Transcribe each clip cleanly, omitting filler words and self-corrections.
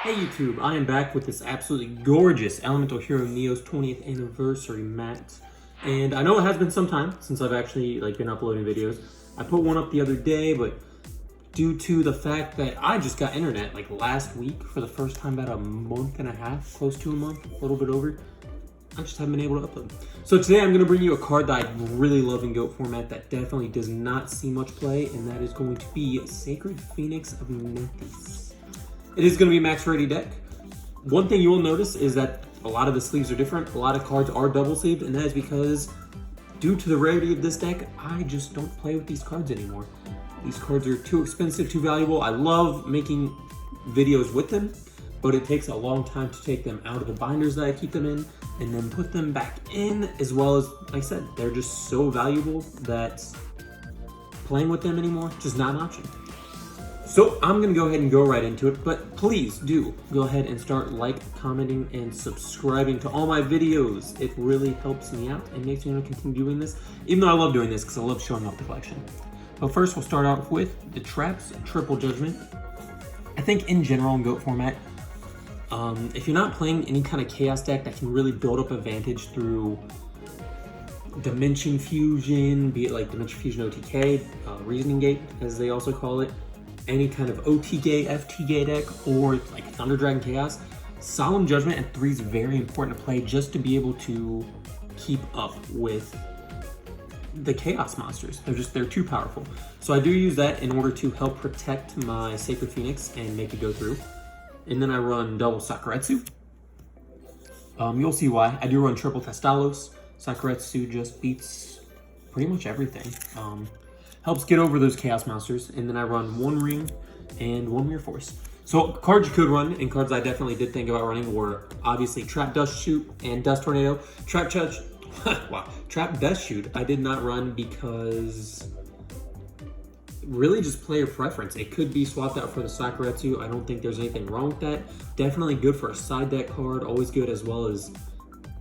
Hey YouTube, I am back with this absolutely gorgeous Elemental Hero Neo's 20th anniversary mat. And I know it has been some time since I've actually been uploading videos. I put one up the other day, but due to the fact that I just got internet last week for the first time about a month and a half, close to a month, a little bit over, I just haven't been able to upload. So today I'm going to bring you a card that I really love in GOAT format that definitely does not see much play, and that is going to be Sacred Phoenix of Nethys. It is going to be a max rarity deck. One thing you will notice is that a lot of the sleeves are different. A lot of cards are double sleeved, and that is because due to the rarity of this deck, I just don't play with these cards anymore. These cards are too expensive, too valuable. I love making videos with them, but it takes a long time to take them out of the binders that I keep them in and then put them back in, as well as, like I said, they're just so valuable that playing with them anymore is just not an option. So I'm gonna go ahead and go right into it, but please do go ahead and start commenting, and subscribing to all my videos. It really helps me out and makes me want to continue doing this, even though I love doing this because I love showing off the collection. But first we'll start out with the Traps Triple Judgment. I think in general in GOAT format, if you're not playing any kind of chaos deck that can really build up advantage through Dimension Fusion, be it Dimension Fusion OTK, Reasoning Gate as they also call it, any kind of OTK, FTK deck, or Thunder Dragon Chaos, Solemn Judgment at 3 is very important to play just to be able to keep up with the Chaos monsters. They're too powerful. So I do use that in order to help protect my Sacred Phoenix and make it go through. And then I run double Sakuretsu. You'll see why. I do run triple Thestalos. Sakuretsu just beats pretty much everything. Helps get over those Chaos monsters. And then I run 1 Ring and 1 Mirror Force. So cards you could run, and cards I definitely did think about running, were obviously Trap Dust Shoot and Dust Tornado. Trap Dust Shoot I did not run because really just player preference. It could be swapped out for the Sakuretsu. I don't think there's anything wrong with that. Definitely good for a side deck card, always good, as well as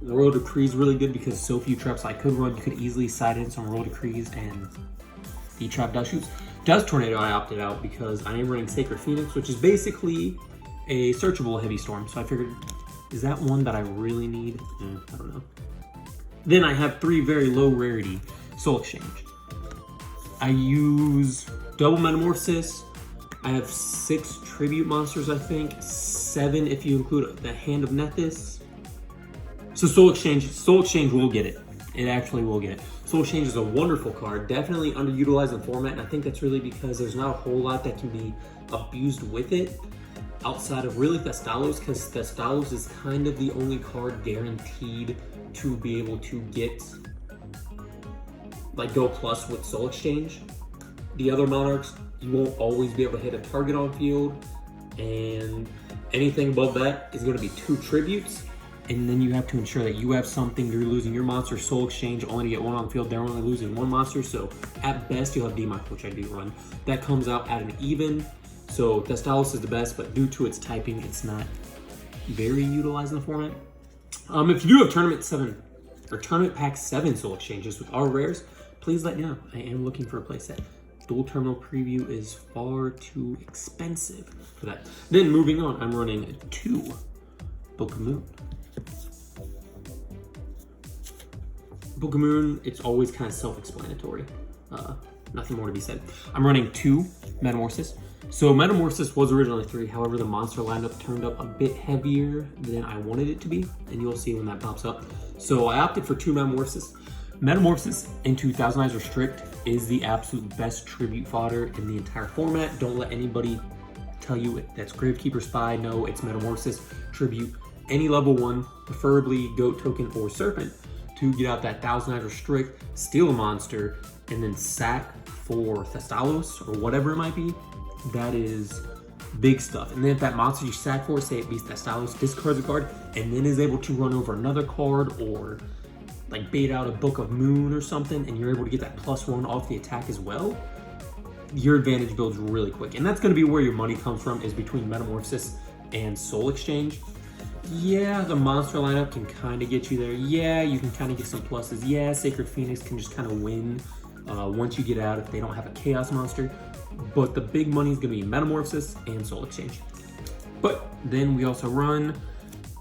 Royal Decrees really good because so few traps I could run. You could easily side in some Royal Decrees and the Trap Dust Shoots. Dust Tornado I opted out because I am running Sacred Phoenix, which is basically a searchable Heavy Storm. So I figured, is that one that I really need? I don't know. Then I have 3 very low rarity Soul Exchange. I use double Metamorphosis. I have 6 tribute monsters, I think. 7 if you include the Hand of Nethys. So Soul Exchange will get it. It actually will get it. Soul Exchange is a wonderful card, definitely underutilized in format, and I think that's really because there's not a whole lot that can be abused with it outside of really Thestalos, because Thestalos is kind of the only card guaranteed to be able to get Go plus with Soul Exchange. The other Monarchs, you won't always be able to hit a target on field, and anything above that is going to be 2 tributes. And then you have to ensure that you have something. You're losing your monster Soul Exchange only to get 1 on field. They're only losing 1 monster, so at best you'll have DMOC, which I do run. That comes out at an even. So Thestalos is the best, but due to its typing, it's not very utilized in the format. If you do have Tournament Pack 7 Soul Exchanges with our rares, please let me know. I am looking for a playset. Dual Terminal Preview is far too expensive for that. Then moving on, I'm running 2 Book of Moon. Book of Moon, it's always kind of self-explanatory. Nothing more to be said. I'm running 2 Metamorphosis. So Metamorphosis was originally 3, however the monster lineup turned up a bit heavier than I wanted it to be, and you'll see when that pops up. So I opted for 2 Metamorphosis. Metamorphosis into Thousand Eyes Restrict is the absolute best tribute fodder in the entire format. Don't let anybody tell you that's Gravekeeper Spy. No, it's Metamorphosis, Tribute, any level 1, preferably Goat Token or Serpent, to get out that Thousand Eyes Restrict, steal a monster, and then sack for Thestalos or whatever it might be. That is big stuff. And then if that monster you sack for, say it beats Thestalos, discards a card, and then is able to run over another card or bait out a Book of Moon or something, and you're able to get that +1 off the attack as well, your advantage builds really quick. And that's going to be where your money comes from, is between Metamorphosis and Soul Exchange. Yeah, the monster lineup can kind of get you there. Yeah, you can kind of get some pluses. Yeah, Sacred Phoenix can just kind of win once you get out if they don't have a Chaos monster. But the big money is going to be Metamorphosis and Soul Exchange. But Then we also run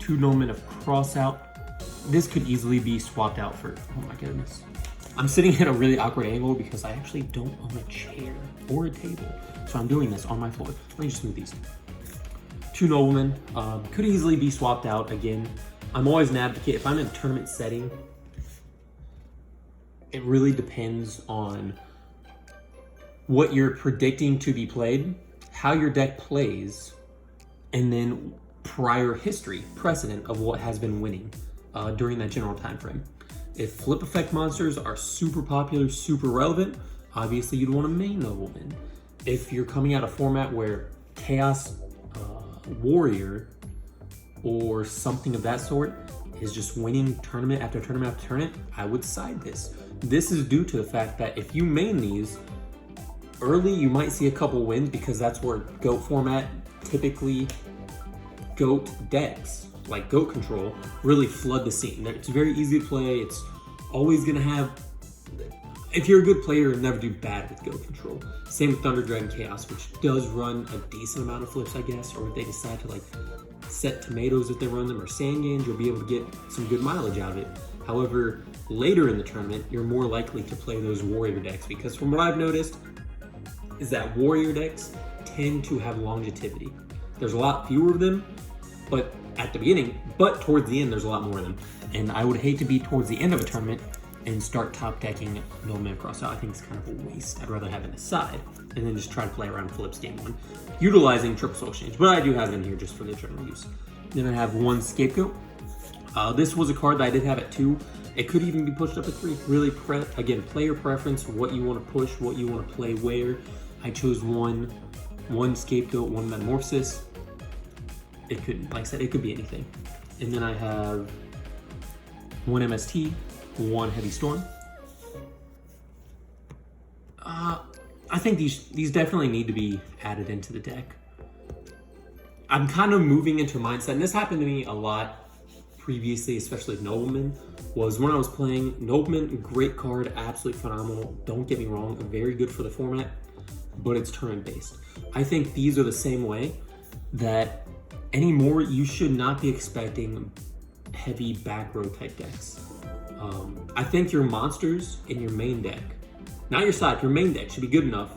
2 Noblemen of Crossout. This could easily be swapped out for, oh my goodness. I'm sitting at a really awkward angle because I actually don't own a chair or a table. So I'm doing this on my floor. Let me just move these. 2 Noblemen, could easily be swapped out again. I'm always an advocate, if I'm in a tournament setting, it really depends on what you're predicting to be played, how your deck plays, and then prior history, precedent of what has been winning during that general time frame. If flip effect monsters are super popular, super relevant, obviously you'd want a main Nobleman. If you're coming out of format where Chaos Warrior or something of that sort is just winning tournament after tournament after tournament, I would side this. This is due to the fact that if you main these, early you might see a couple wins because that's where GOAT format, typically GOAT decks, like GOAT control, really flood the scene. It's very easy to play, it's always gonna have, if you're a good player, you'll never do bad with GOAT control. Same with Thunder Dragon Chaos, which does run a decent amount of flips, I guess, or if they decide to like set tomatoes if they run them, or sand games, you'll be able to get some good mileage out of it. However, later in the tournament, you're more likely to play those warrior decks because from what I've noticed is that warrior decks tend to have longevity. There's a lot fewer of them, but at the beginning, but towards the end, there's a lot more of them. And I would hate to be towards the end of a tournament and start top decking Noblemen Crossout. I think it's kind of a waste. I'd rather have it aside and then just try to play around flips game 1, utilizing Triple Soul Exchange, but I do have it in here just for the general use. Then I have 1 Scapegoat. This was a card that I did have at 2. It could even be pushed up to 3. Really, again, player preference, what you want to push, what you want to play where. I chose one Scapegoat, 1 Metamorphosis. It could, like I said, it could be anything. And then I have 1 MST, 1 Heavy Storm. I think these definitely need to be added into the deck. I'm kind of moving into a mindset, and this happened to me a lot previously, especially Nobleman, was when I was playing Nobleman, great card, absolutely phenomenal. Don't get me wrong, very good for the format, but it's turn-based. I think these are the same way, that anymore you should not be expecting heavy back row type decks. I think your monsters in your main deck, not your side, your main deck should be good enough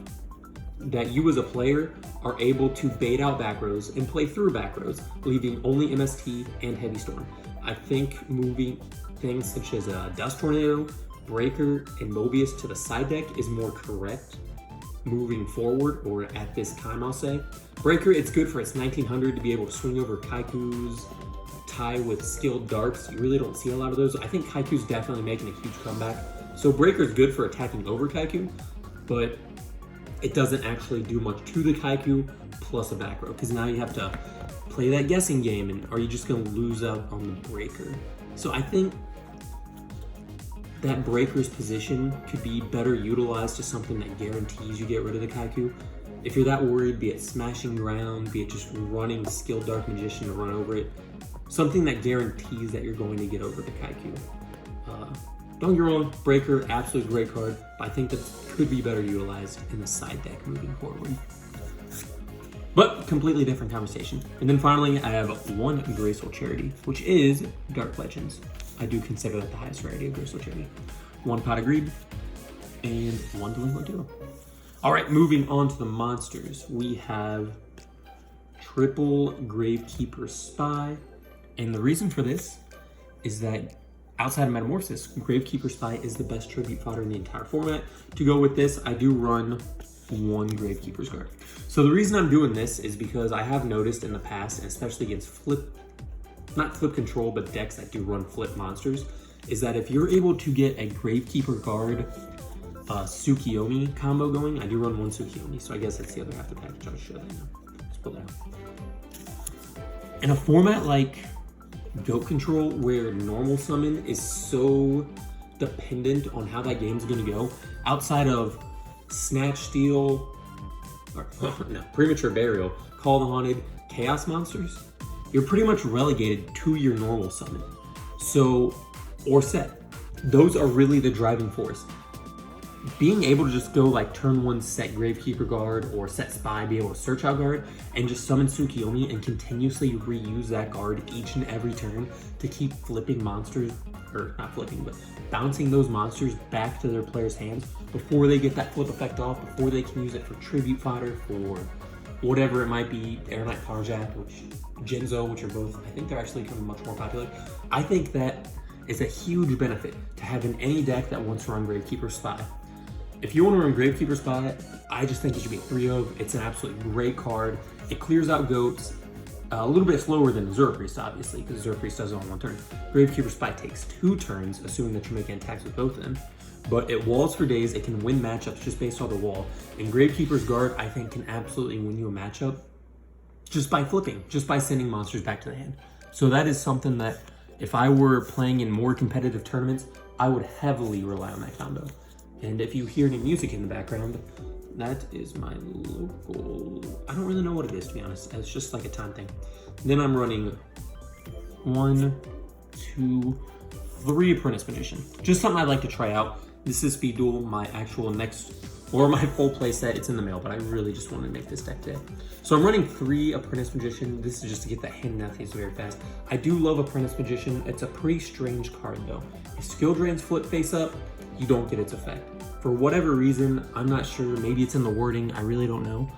that you as a player are able to bait out back rows and play through back rows, leaving only MST and Heavy Storm. I think moving things such as Dust Tornado, Breaker, and Mobius to the side deck is more correct moving forward, or at this time I'll say. Breaker, it's good for its 1900 to be able to swing over Kaikus, tie with Skilled Darks. You really don't see a lot of those. I think Kaiku's definitely making a huge comeback. So Breaker's good for attacking over Kaiku, but it doesn't actually do much to the Kaiku plus a back row, because now you have to play that guessing game, and are you just going to lose out on the Breaker? So I think that Breaker's position could be better utilized to something that guarantees you get rid of the Kaiku. If you're that worried, be it smashing ground, be it just running Skilled Dark Magician to run over it, something that guarantees that you're going to get over the Kaiku. Don't get me wrong, Breaker, absolutely great card, but I think that could be better utilized in the side deck moving forward. But completely different conversation. And then finally, I have 1 Graceful Charity, which is Dark Legends. I do consider that the highest rarity of Graceful Charity. 1 Pot of Greed, and 1 Delinquent Duo. All right, moving on to the monsters. We have triple Gravekeeper Spy. And the reason for this is that outside of Metamorphosis, Gravekeeper Spy is the best tribute fodder in the entire format. To go with this, I do run 1 Gravekeeper's Guard. So the reason I'm doing this is because I have noticed in the past, and especially against not flip control, but decks that do run flip monsters, is that if you're able to get a Gravekeeper Guard Tsukiyomi combo going, I do run 1 Tsukiyomi, so I guess that's the other half of the package. I'll show that now. Let's pull that out. In a format like GOAT Control, where normal summon is so dependent on how that game's gonna go, outside of Snatch, Steal, or no, Premature Burial, Call the Haunted, Chaos monsters, you're pretty much relegated to your normal summon. So, or set. Those are really the driving force. being able to just go like turn 1 set Gravekeeper guard or set Spy, be able to search out guard and just summon Tsukiyomi and continuously reuse that guard each and every turn to keep flipping monsters, or not flipping, but bouncing those monsters back to their player's hands before they get that flip effect off, before they can use it for tribute fodder, for whatever it might be, Air Knight Carjack, which Genzo, which are both, I think they're actually becoming much more popular. I think that is a huge benefit to having any deck that wants to run Gravekeeper Spy. If you want to run Gravekeeper Spy, I just think it should be 3 of. It's an absolutely great card. It clears out goats a little bit slower than Azure Priest, obviously, because Azure Priest does it on 1 turn. Gravekeeper Spy takes 2 turns, assuming that you're making attacks with both of them. But it walls for days, it can win matchups just based on the wall. And Gravekeeper's Guard, I think, can absolutely win you a matchup just by flipping, just by sending monsters back to the hand. So that is something that, if I were playing in more competitive tournaments, I would heavily rely on that combo. And if you hear any music in the background, that is my local, I don't really know what it is, to be honest. It's just like a time thing. Then I'm running 1, 2, 3 Apprentice Magician. Just something I'd like to try out. This is Speed Duel, my actual next, or my full play set. It's in the mail, but I really just wanted to make this deck today. So I'm running 3 Apprentice Magician. This is just to get that hand Nathies very fast. I do love Apprentice Magician. It's a pretty strange card though. If skill drains flip face up, you don't get its effect. For whatever reason, I'm not sure, maybe it's in the wording, I really don't know.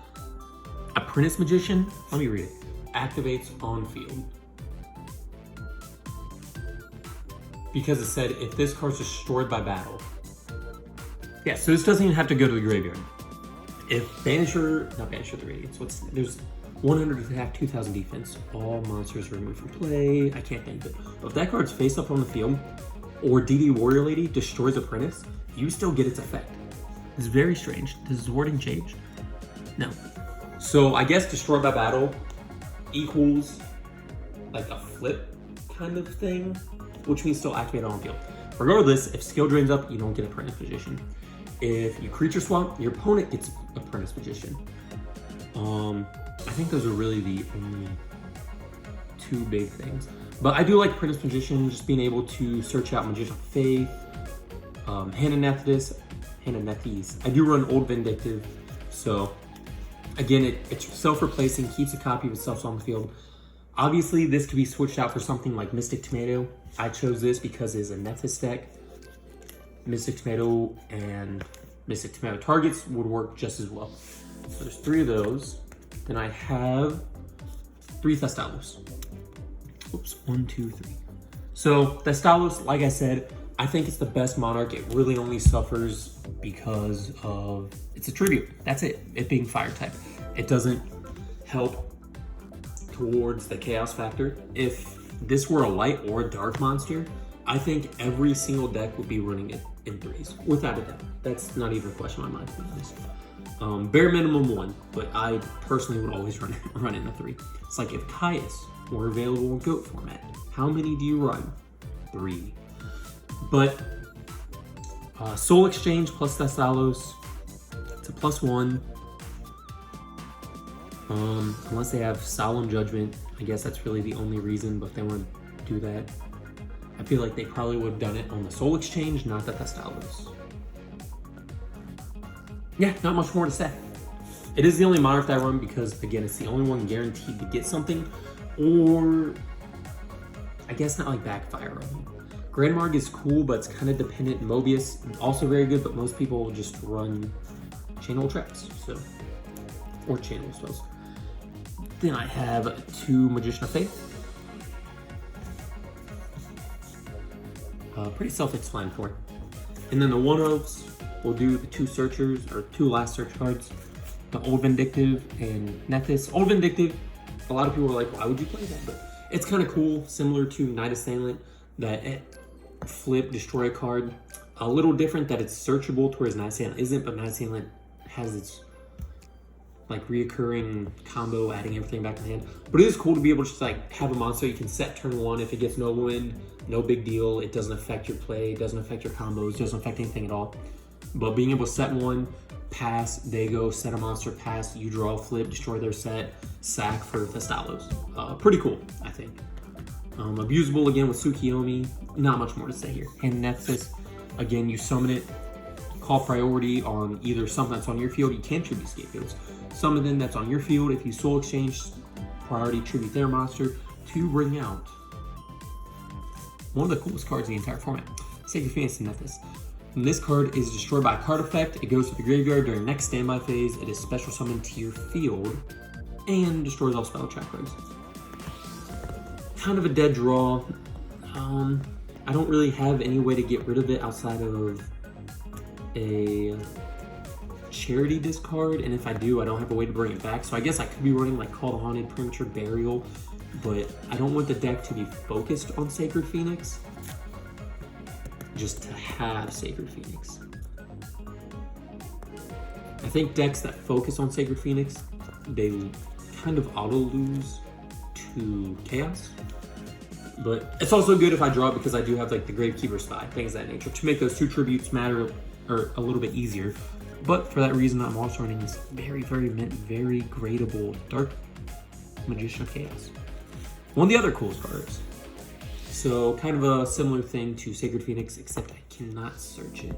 Apprentice Magician, let me read it. Activates on field. Because it said, if this card's destroyed by battle. Yeah, so this doesn't even have to go to the graveyard. If Banisher, not Banisher the Radiance, there's 100 attack, 2000 defense, all monsters removed from play, I can't think, but if that card's face up on the field, or DD Warrior Lady destroys Apprentice, you still get its effect. It's very strange. Does the wording change? No. So I guess destroyed by battle equals like a flip kind of thing, which means still activate on field. Regardless, if skill drains up, you don't get Apprentice Magician. If you creature swap, your opponent gets Apprentice Magician. I think those are really the only 2 big things. But I do like Apprentice Magician, just being able to search out Magician of Faith, Hand of Nethies. I do run Old Vindictive, so again, it's self-replacing, keeps a copy of itself on the field. Obviously, this could be switched out for something like Mystic Tomato. I chose this because it's a Nethys deck. Mystic Tomato and Mystic Tomato targets would work just as well. So there's 3 of those. Then I have 3 Thestalos. Oops, 1, 2, 3. So Thestalos, like I said, I think it's the best Monarch. It really only suffers because of, it's a tribute. That's it, it being fire type. It doesn't help towards the chaos factor. If this were a light or a dark monster, I think every single deck would be running it in 3s, without a doubt. That's not even a question in my mind, to be honest. Bare minimum 1, but I personally would always run it in a 3. It's like if Caius were available in GOAT format, how many do you run? 3. But Soul Exchange plus Thestalos, it's a +1. Unless they have Solemn Judgment, I guess that's really the only reason, but if they want to do that, I feel like they probably would have done it on the Soul Exchange, not the Thestalos. Yeah, not much more to say. It is the only Monarch that I run because, again, it's the only one guaranteed to get something, or I guess not like backfire on me. Grandmarg is cool, but it's kind of dependent. Mobius, also very good, but most people just run Channel Traps, so, or Channel Spells. Then I have 2 Magician of Faith. Pretty self-explanatory. And then the 1-ofs, we'll do the 2 searchers, or 2 last search cards. The Old Vindictive and Nethys. Old Vindictive, a lot of people are like, why would you play that? But it's kind of cool, similar to Knight Assailant, that it flip, destroy a card. A little different that it's searchable, whereas Knight Assailant isn't, but Knight Assailant has its like reoccurring combo, adding everything back to the hand. But it is cool to be able to just like have a monster you can set turn 1. If it gets no win, no big deal. It doesn't affect your play, it doesn't affect your combos, doesn't affect anything at all. But being able to set 1, pass, they go, set a monster, pass, you draw, flip, destroy their set, sack for Thestalos. Pretty cool, I think. Abusable again with Tsukiyomi, not much more to say here. And Nethys, again, you summon it, call priority on either something that's on your field, you can tribute Scapegoats. Some of them that's on your field, if you soul exchange, priority tribute their monster to bring out one of the coolest cards in the entire format, Sacred Phoenix Nephthys. When this card is destroyed by a card effect, it goes to the graveyard during next standby phase. It is special summoned to your field and destroys all spell check cards. Kind of a dead draw. I don't really have any way to get rid of it outside of a charity discard, and if I do, I don't have a way to bring it back. So I guess I could be running like Call to Haunted, Premature Burial, but I don't want the deck to be focused on Sacred Phoenix, just to have Sacred Phoenix. I think decks that focus on Sacred Phoenix, they kind of auto-lose to Chaos. But it's also good if I draw it because I do have like the Gravekeepers 5, things of that nature, to make those 2 tributes matter or a little bit easier. But for that reason, I'm also running this very, very mint, very gradable Dark Magician of Chaos. One of the other coolest cards. So kind of a similar thing to Sacred Phoenix, except I cannot search it.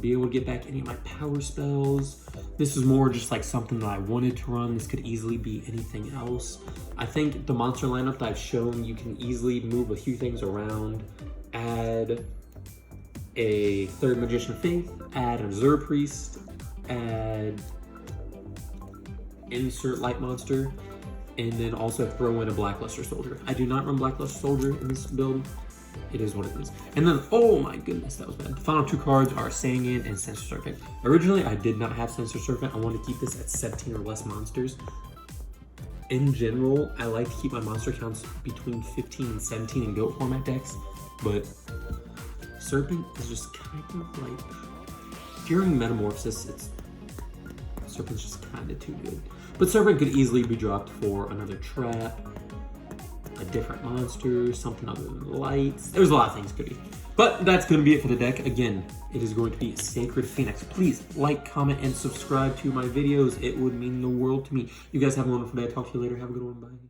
Be able to get back any of my power spells. This is more just like something that I wanted to run. This could easily be anything else. I think the monster lineup that I've shown, you can easily move a few things around, add a 3rd Magician of Faith, add an Azure Priest, add insert Light Monster, and then also throw in a Blackluster Soldier. I do not run Blackluster Soldier in this build. It is what it is. And then, oh my goodness, that was bad. The final 2 cards are Sangin and Sensor Serpent. Originally, I did not have Sensor Serpent. I wanted to keep this at 17 or less monsters. In general, I like to keep my monster counts between 15 and 17 in GOAT format decks, but Serpent is just kind of like, during Metamorphosis, Serpent's just kind of too good. But Serpent could easily be dropped for another trap, a different monster, something other than lights. There's a lot of things could be. But that's going to be it for the deck. Again, it is going to be Sacred Phoenix. Please like, comment, and subscribe to my videos. It would mean the world to me. You guys have a wonderful day. I'll talk to you later. Have a good one. Bye.